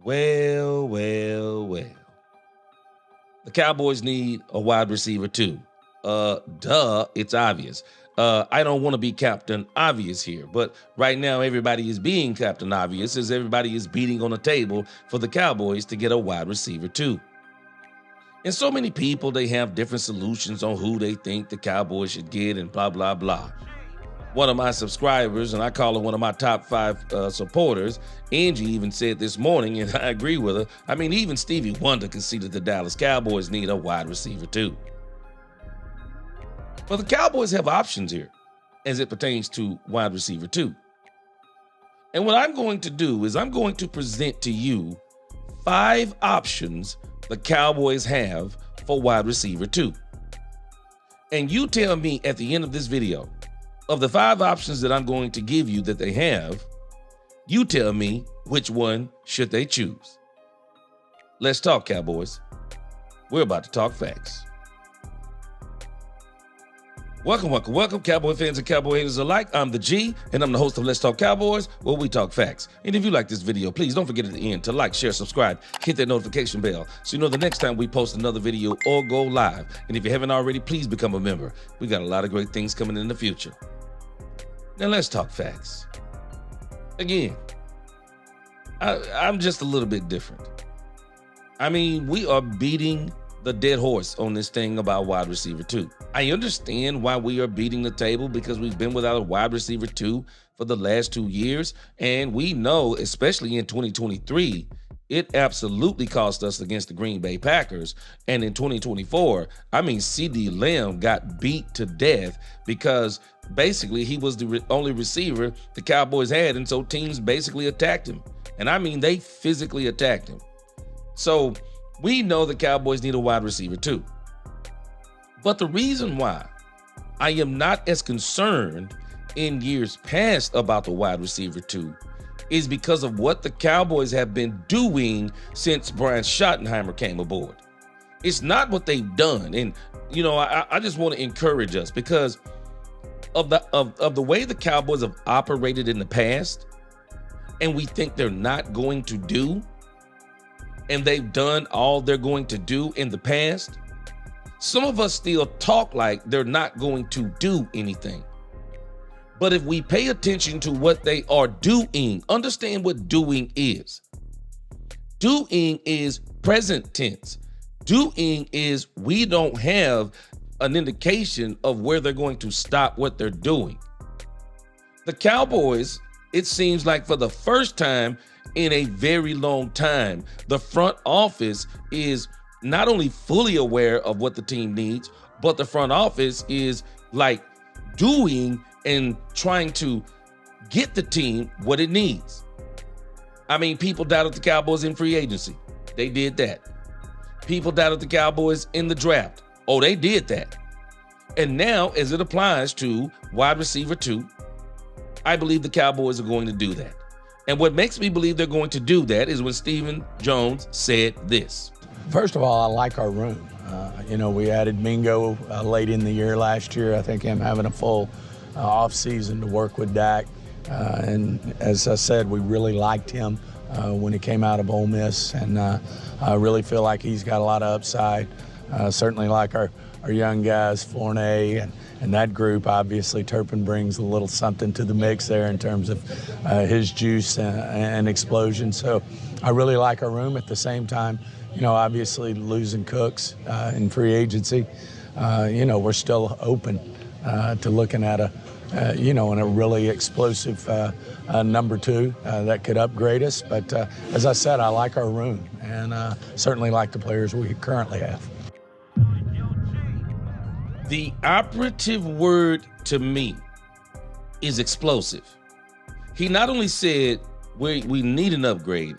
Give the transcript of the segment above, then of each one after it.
Well. The Cowboys need a wide receiver too. It's obvious. I don't want to be Captain Obvious here, but right now everybody is being Captain Obvious as everybody is beating on the table for the Cowboys to get a wide receiver too. And so many people, they have different solutions on who they think the Cowboys should get and blah, blah, blah. One of my subscribers, and I call her one of my top 5 supporters, Angie even said this morning, and I agree with her, I mean, even Stevie Wonder conceded the Dallas Cowboys need a wide receiver too. But the Cowboys have options here as it pertains to wide receiver too. And what I'm going to do is I'm going to present to you 5 options the Cowboys have for wide receiver too. And you tell me at the end of this video, of the 5 options that I'm going to give you that they have, you tell me which one should they choose. Let's talk, Cowboys. We're about to talk facts. Welcome, Cowboy fans and Cowboy haters alike. I'm the G, and I'm the host of Let's Talk Cowboys, where we talk facts. And if you like this video, please don't forget at the end to like, share, subscribe, hit that notification bell so you know the next time we post another video or go live. And if you haven't already, please become a member. We got a lot of great things coming in the future. Now let's talk facts. Again, I'm just a little bit different. I mean, we are beating the dead horse on this thing about wide receiver too. I understand why we are beating the table because we've been without a wide receiver too for the last 2 years. And we know, especially in 2023, it absolutely cost us against the Green Bay Packers. And in 2024, I mean, CeeDee Lamb got beat to death because basically he was the only receiver the Cowboys had. And so teams basically attacked him. And I mean, they physically attacked him. So we know the Cowboys need a wide receiver too. But the reason why I am not as concerned in years past about the wide receiver too is because of what the Cowboys have been doing since Brian Schottenheimer came aboard. It's not what they've done. And, you know, I just want to encourage us because of the way the Cowboys have operated in the past, and we think they're not going to do, and they've done all they're going to do in the past. Some of us still talk like they're not going to do anything. But if we pay attention to what they are doing, understand what doing is. Doing is present tense. Doing is we don't have an indication of where they're going to stop what they're doing. The Cowboys, it seems like for the first time in a very long time, the front office is not only fully aware of what the team needs, but the front office is like doing and trying to get the team what it needs. I mean, people doubted the Cowboys in free agency. They did that. People doubted the Cowboys in the draft. Oh, they did that. And now, as it applies to wide receiver too, I believe the Cowboys are going to do that. And what makes me believe they're going to do that is when Stephen Jones said this. First of all, I like our room. We added Mingo late in the year last year. I think him having a full off season to work with Dak. And as I said, we really liked him when he came out of Ole Miss. And I really feel like he's got a lot of upside. Certainly like our young guys, Fournette and that group. Obviously, Turpin brings a little something to the mix there in terms of his juice and explosion. So I really like our room. At the same time, obviously losing Cooks in free agency, we're still open to looking at a really explosive number 2 that could upgrade us. But as I said, I like our room and certainly like the players we currently have. The operative word to me is explosive. He not only said we need an upgrade,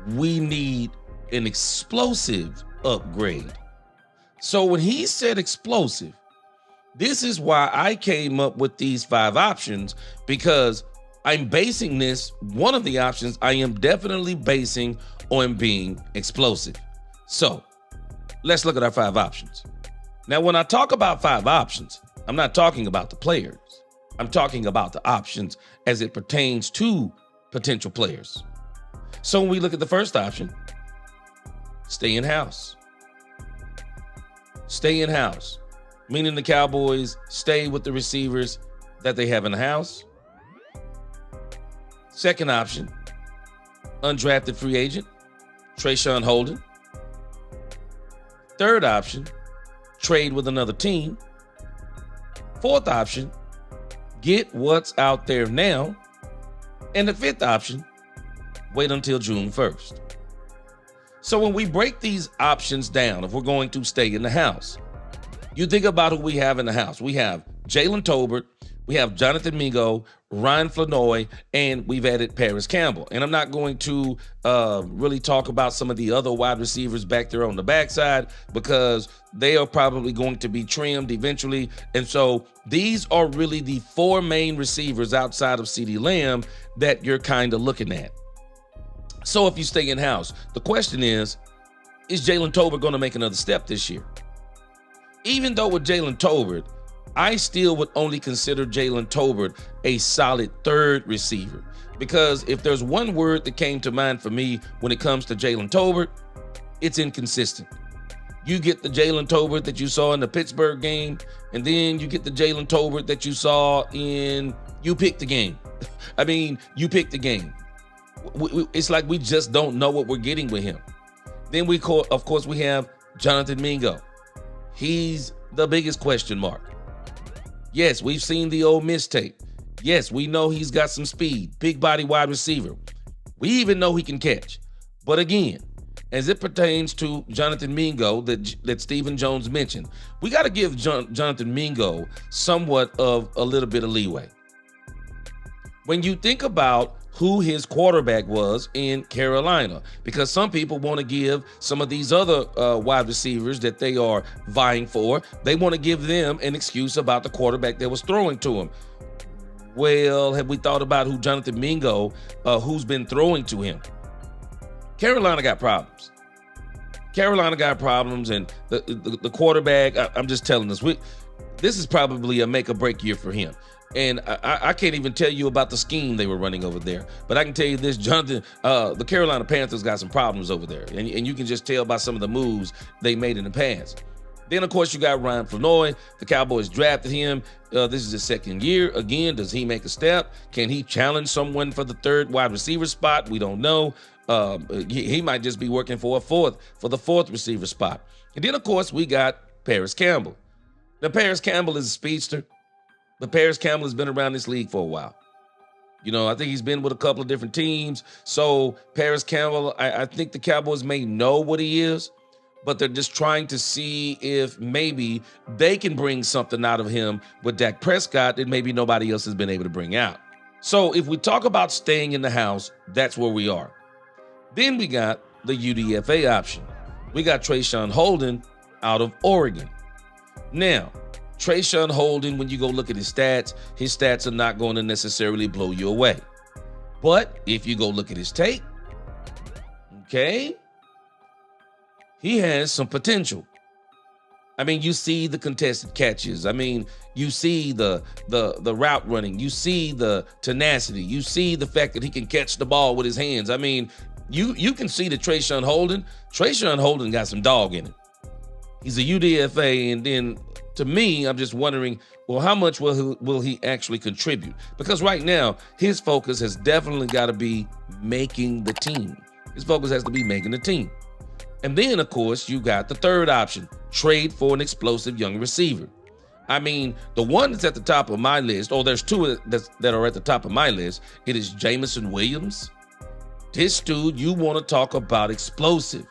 we need an explosive upgrade. So when he said explosive, this is why I came up with these 5 options, because I'm basing this, one of the options I am definitely basing on being explosive. So let's look at our 5 options. Now, when I talk about 5 options, I'm not talking about the players. I'm talking about the options as it pertains to potential players. So when we look at the first option, stay in house. Stay in house, meaning the Cowboys stay with the receivers that they have in the house. Second option, undrafted free agent, Trayshawn Holden. Third option, trade with another team. Fourth option, get what's out there now. And the fifth option, wait until June 1st. So when we break these options down, if we're going to stay in the house, you think about who we have in the house. We have Jalen Tolbert, we have Jonathan Mingo, Ryan Flanoy, and we've added Paris Campbell. And I'm not going to really talk about some of the other wide receivers back there on the backside because they are probably going to be trimmed eventually. And so these are really the four main receivers outside of CeeDee Lamb that you're kind of looking at. So if you stay in-house, the question is Jalen Tolbert going to make another step this year? Even though with Jalen Tolbert, I still would only consider Jalen Tolbert a solid third receiver. Because if there's one word that came to mind for me when it comes to Jalen Tolbert, it's inconsistent. You get the Jalen Tolbert that you saw in the Pittsburgh game, and then you get the Jalen Tolbert that you saw you picked the game. You picked the game. It's like we just don't know what we're getting with him. Then of course, we have Jonathan Mingo. He's the biggest question mark. Yes, we've seen the Ole Miss tape. Yes, we know he's got some speed, big body wide receiver. We even know he can catch. But again, as it pertains to Jonathan Mingo that Stephen Jones mentioned, we got to give Jonathan Mingo somewhat of a little bit of leeway. When you think about who his quarterback was in Carolina, because some people want to give some of these other wide receivers that they are vying for, they want to give them an excuse about the quarterback that was throwing to him. Well, have we thought about who Jonathan Mingo, who's been throwing to him? Carolina got problems. And the quarterback, I'm just telling us, this is probably a make or break year for him. And I can't even tell you about the scheme they were running over there. But I can tell you this, Jonathan, the Carolina Panthers got some problems over there. And you can just tell by some of the moves they made in the past. Then, of course, you got Ryan Flanoy. The Cowboys drafted him. This is his second year. Again, does he make a step? Can he challenge someone for the third wide receiver spot? We don't know. He might just be working for the fourth receiver spot. And then, of course, we got Paris Campbell. Now, Paris Campbell is a speedster. But Paris Campbell has been around this league for a while. I think he's been with a couple of different teams. So Paris Campbell, I think the Cowboys may know what he is, but they're just trying to see if maybe they can bring something out of him with Dak Prescott that maybe nobody else has been able to bring out. So if we talk about staying in the house, that's where we are. Then we got the UDFA option. We got Trayshawn Holden out of Oregon. Now, Trayshawn Holden, when you go look at his stats are not going to necessarily blow you away. But if you go look at his tape, okay, he has some potential. You see the contested catches. You see the route running. You see the tenacity. You see the fact that he can catch the ball with his hands. You can see that Trayshawn Holden got some dog in him. He's a UDFA, and then to me, I'm just wondering, well, how much will he actually contribute? Because right now, his focus has definitely got to be making the team. His focus has to be making the team. And then, of course, you got the third option, trade for an explosive young receiver. The one that's at the top of my list, there's two that are at the top of my list. It is Jameson Williams. This dude, you want to talk about explosive.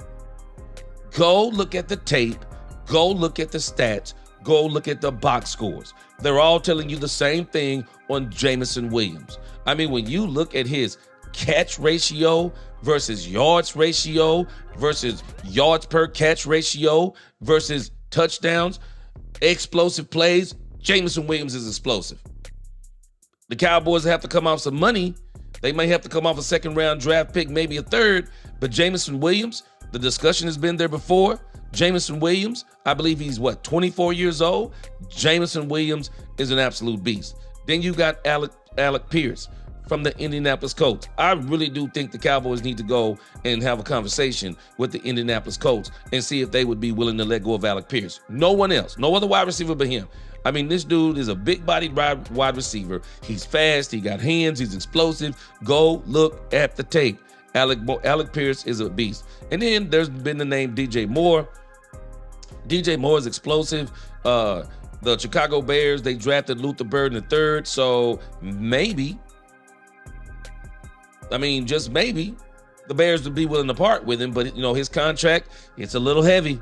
Go look at the tape. Go look at the stats. Go look at the box scores. They're all telling you the same thing on Jameson Williams. When you look at his catch ratio versus yards ratio versus yards per catch ratio versus touchdowns, explosive plays, Jameson Williams is explosive. The Cowboys have to come off some money. They may have to come off a second-round draft pick, maybe a third, but Jameson Williams, the discussion has been there before. Jameson Williams, I believe he's 24 years old. Jameson Williams is an absolute beast. Then you got Alec Pierce from the Indianapolis Colts. I really do think the Cowboys need to go and have a conversation with the Indianapolis Colts and see if they would be willing to let go of Alec Pierce. No one else, no other wide receiver but him. I mean, this dude is a big-bodied wide receiver. He's fast, he got hands, he's explosive. Go look at the tape. Alec Pierce is a beast. And then there's been the name DJ Moore. DJ Moore is explosive. The Chicago Bears, they drafted Luther Burden III, so maybe, just maybe, the Bears would be willing to part with him. But, his contract, it's a little heavy.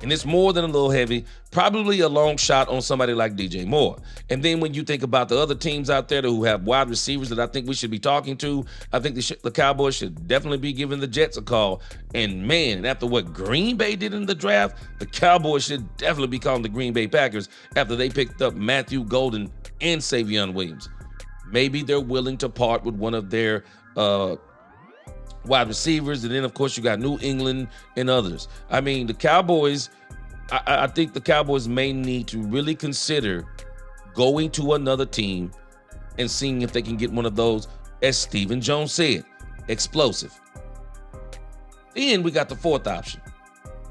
And it's more than a little heavy. Probably a long shot on somebody like DJ Moore. And then when you think about the other teams out there who have wide receivers that I think we should be talking to, I think the Cowboys should definitely be giving the Jets a call. And man, after what Green Bay did in the draft, the Cowboys should definitely be calling the Green Bay Packers after they picked up Matthew Golden and Savion Williams. Maybe they're willing to part with one of their wide receivers, and then of course you got New England and others. The Cowboys, I think the Cowboys may need to really consider going to another team and seeing if they can get one of those, as Stephen Jones said, explosive. Then we got the fourth option.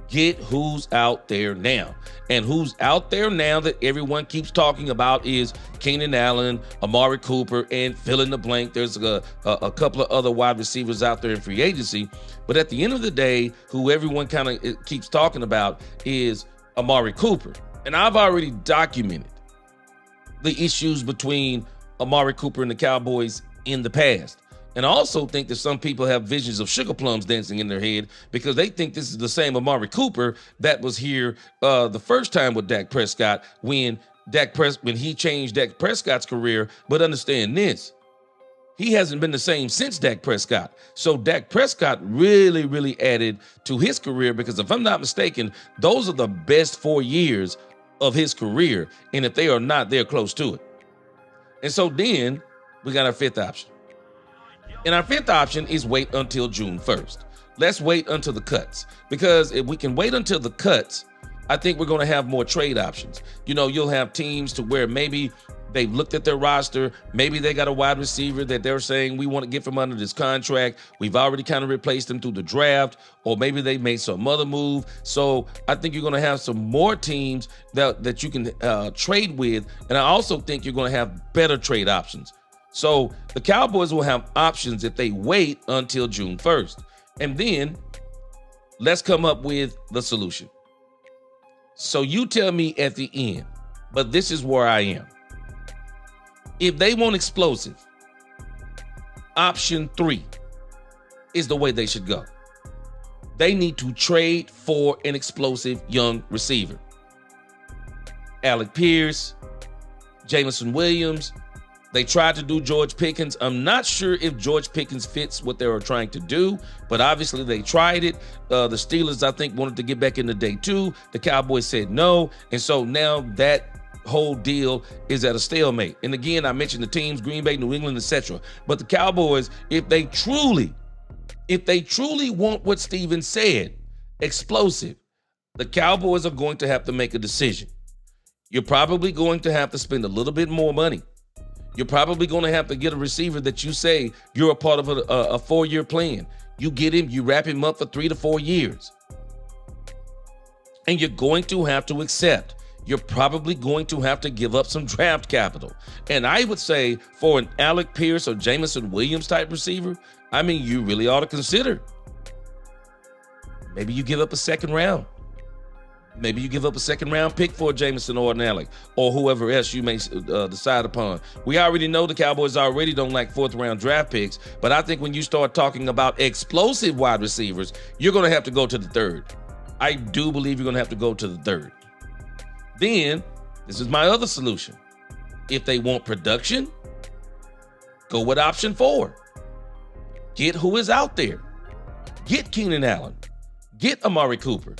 Get who's out there now. And who's out there now that everyone keeps talking about is Keenan Allen, Amari Cooper, and fill in the blank. There's a couple of other wide receivers out there in free agency. But at the end of the day, who everyone kind of keeps talking about is Amari Cooper. And I've already documented the issues between Amari Cooper and the Cowboys in the past. And I also think that some people have visions of sugar plums dancing in their head because they think this is the same Amari Cooper that was here the first time with Dak Prescott when he changed Dak Prescott's career. But understand this, he hasn't been the same since Dak Prescott. So Dak Prescott really, really added to his career because if I'm not mistaken, those are the best 4 years of his career. And if they are not, they're close to it. And so then we got our fifth option. And our fifth option is wait until June 1st. Let's wait until the cuts. Because if we can wait until the cuts, I think we're going to have more trade options. You'll have teams to where maybe they've looked at their roster. Maybe they got a wide receiver that they're saying we want to get from under this contract. We've already kind of replaced him through the draft. Or maybe they made some other move. So I think you're going to have some more teams that you can trade with. And I also think you're going to have better trade options. So the Cowboys will have options if they wait until June 1st. And then let's come up with the solution. So you tell me at the end, but this is where I am. If they want explosive, option 3 is the way they should go. They need to trade for an explosive young receiver. Alec Pierce, Jameson Williams. They tried to do George Pickens. I'm not sure if George Pickens fits what they were trying to do, but obviously they tried it. The Steelers, I think, wanted to get back in the day too. The Cowboys said no. And so now that whole deal is at a stalemate. And again, I mentioned the teams, Green Bay, New England, etc. But the Cowboys, if they truly want what Steven said, explosive, the Cowboys are going to have to make a decision. You're probably going to have to spend a little bit more money. You're probably going to have to get a receiver that you say you're a part of a 4-year plan. You get him, you wrap him up for 3 to 4 years. And you're going to have to accept. You're probably going to have to give up some draft capital. And I would say for an Alec Pierce or Jameson Williams type receiver, you really ought to consider. Maybe you give up a second round. Maybe you give up a second-round pick for a Jameson or an Alec or whoever else you may decide upon. We already know the Cowboys already don't like fourth-round draft picks, but I think when you start talking about explosive wide receivers, you're going to have to go to the third. I do believe you're going to have to go to the third. Then, this is my other solution. If they want production, go with option 4. Get who is out there. Get Keenan Allen. Get Amari Cooper.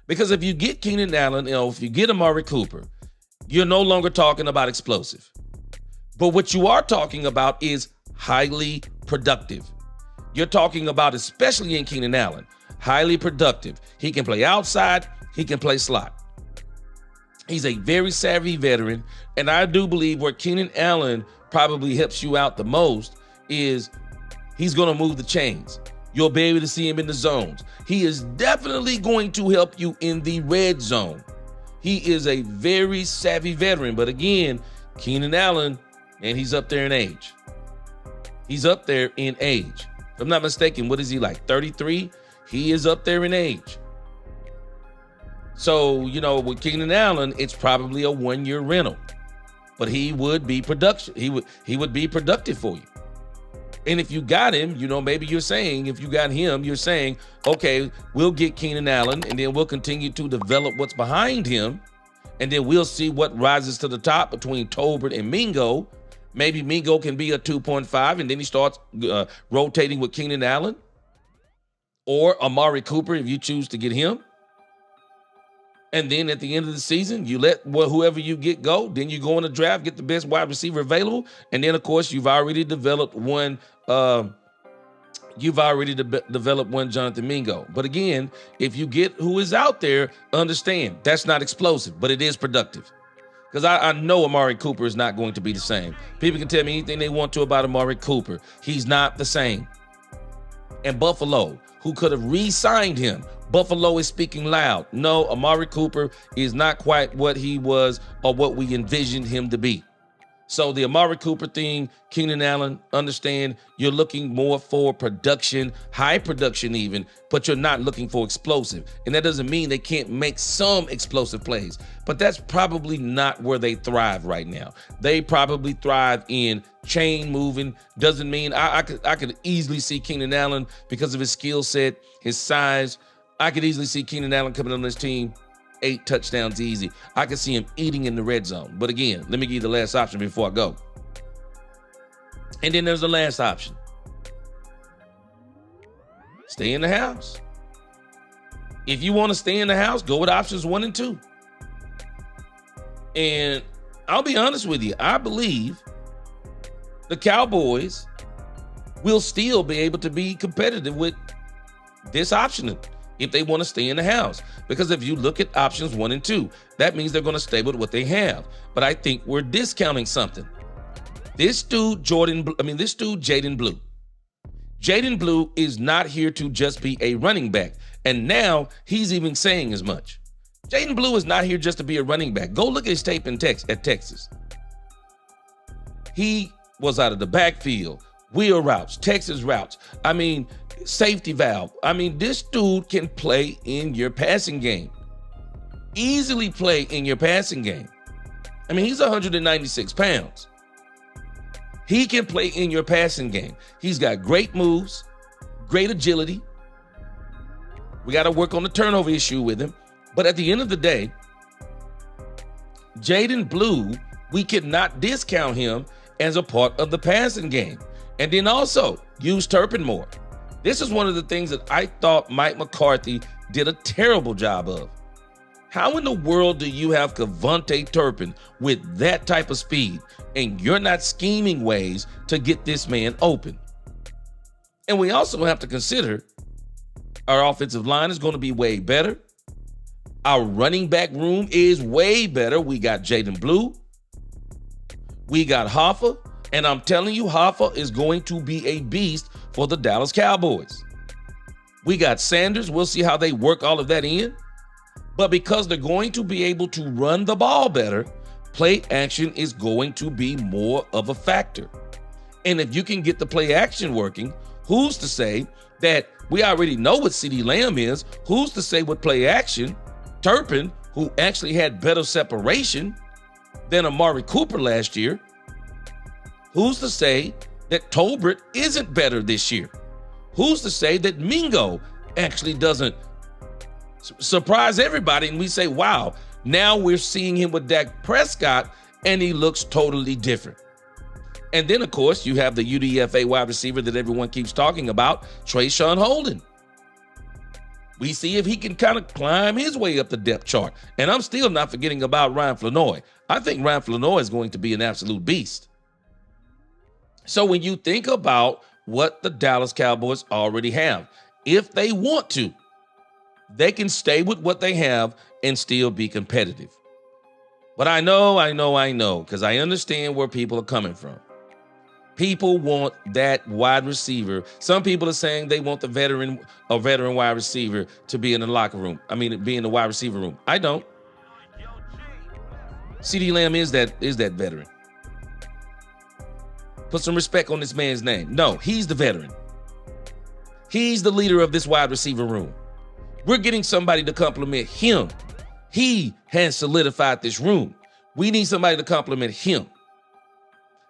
Because if you get Keenan Allen, if you get Amari Cooper, you're no longer talking about explosive. But what you are talking about is highly productive. You're talking about, especially in Keenan Allen, highly productive. He can play outside. He can play slot. He's a very savvy veteran. And I do believe where Keenan Allen probably helps you out the most is he's going to move the chains. You'll be able to see him in the zones. He is definitely going to help you in the red zone. He is a very savvy veteran. But again, Keenan Allen, man, he's up there in age. He's up there in age. If I'm not mistaken, what is he like, 33? He is up there in age. So, with Keenan Allen, it's probably a 1-year rental. But he would be production. He would be productive for you. And if you got him, maybe you're saying, if you got him, you're saying, okay, we'll get Keenan Allen, and then we'll continue to develop what's behind him, and then we'll see what rises to the top between Tolbert and Mingo. Maybe Mingo can be a 2.5, and then he starts rotating with Keenan Allen. Or Amari Cooper, if you choose to get him. And then at the end of the season, you let whoever you get go. Then you go in the draft, get the best wide receiver available. And then, of course, you've already developed one. Developed one Jonathan Mingo. But again, if you get who is out there, understand that's not explosive, but it is productive. Because I know Amari Cooper is not going to be the same. People can tell me anything they want to about Amari Cooper. He's not the same. And Buffalo, who could have re-signed him, Buffalo is speaking loud. No, Amari Cooper is not quite what he was or what we envisioned him to be. So the Amari Cooper thing, Keenan Allen, understand you're looking more for production, high production even, but you're not looking for explosive. And that doesn't mean they can't make some explosive plays, but that's probably not where they thrive right now. They probably thrive in chain moving. Doesn't mean I could easily see Keenan Allen because of his skill set, his size. I could easily see Keenan Allen coming on this team 8 touchdowns easy. I could see him eating in the red zone. But again, let me give you the last option before I go. And then there's the last option. Stay in the house. If you want to stay in the house, go with options 1 and 2. And I'll be honest with you, I believe the Cowboys will still be able to be competitive with this option if they want to stay in the house. Because if you look at options 1 and 2, that means they're going to stay with what they have. But I think we're discounting something. This dude, Jaden Blue. Jaden Blue is not here to just be a running back. And now he's even saying as much. Jaden Blue is not here just to be a running back. Go look at his tape at Texas. He was out of the backfield, wheel routes, Texas routes. Safety valve. This dude can play in your passing game. Easily play in your passing game. He's 196 pounds. He can play in your passing game. He's got great moves, great agility. We got to work on the turnover issue with him. But at the end of the day, Jaden Blue, we cannot discount him as a part of the passing game. And then also use Turpin more. This is one of the things that I thought Mike McCarthy did a terrible job of. How in the world do you have Kevontae Turpin with that type of speed and you're not scheming ways to get this man open? And we also have to consider our offensive line is going to be way better. Our running back room is way better. We got Jaden Blue. We got Harper. And I'm telling you, Harper is going to be a beast for the Dallas Cowboys. We got Sanders. We'll see how they work all of that in. But because they're going to be able to run the ball better, play action is going to be more of a factor. And if you can get the play action working, who's to say that we already know what CeeDee Lamb is? Who's to say with play action, Turpin, who actually had better separation than Amari Cooper last year, who's to say that Tolbert isn't better this year? Who's to say that Mingo actually doesn't surprise everybody and we say, wow, now we're seeing him with Dak Prescott and he looks totally different. And then, of course, you have the UDFA wide receiver that everyone keeps talking about, Trayshawn Holden. We see if he can kind of climb his way up the depth chart. And I'm still not forgetting about Ryan Flanoy. I think Ryan Flanoy is going to be an absolute beast. So when you think about what the Dallas Cowboys already have, if they want to, they can stay with what they have and still be competitive. But I know, because I understand where people are coming from. People want that wide receiver. Some people are saying they want a veteran wide receiver to be in the locker room. I mean, be in the wide receiver room. I don't. CeeDee Lamb is that veteran. Put some respect on this man's name. No, he's the veteran. He's the leader of this wide receiver room. We're getting somebody to compliment him. He has solidified this room. We need somebody to compliment him.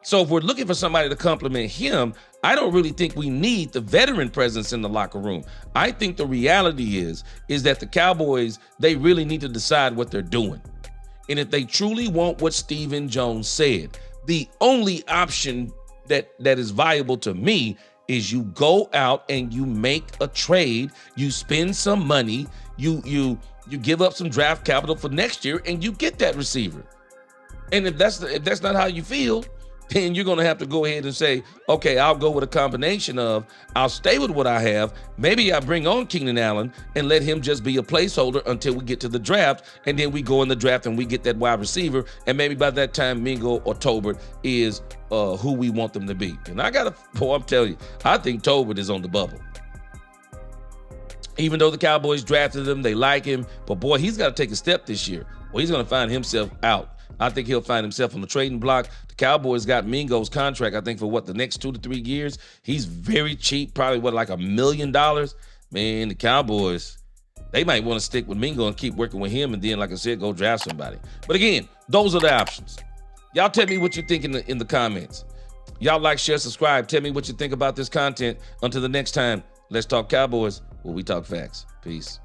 So if we're looking for somebody to compliment him, I don't really think we need the veteran presence in the locker room. I think the reality is that the Cowboys, they really need to decide what they're doing. And if they truly want what Stephen Jones said, the only option that is viable to me is you go out and you make a trade, you spend some money, you give up some draft capital for next year, and you get that receiver. And if that's not how you feel, then you're going to have to go ahead and say, okay, I'll go with a combination of, I'll stay with what I have. Maybe I bring on Keenan Allen and let him just be a placeholder until we get to the draft. And then we go in the draft and we get that wide receiver. And maybe by that time, Mingo or Tolbert is who we want them to be. And I'm telling you, I think Tolbert is on the bubble. Even though the Cowboys drafted him, they like him. But boy, he's got to take a step this year. Well, he's going to find himself out. I think he'll find himself on the trading block. The Cowboys got Mingo's contract, I think, for the next 2 to 3 years. He's very cheap, probably like $1 million. Man, the Cowboys, they might want to stick with Mingo and keep working with him, and then, like I said, go draft somebody. But again, those are the options. Y'all tell me what you think in the comments. Y'all like, share, subscribe. Tell me what you think about this content. Until the next time, let's talk Cowboys, where we talk facts. Peace.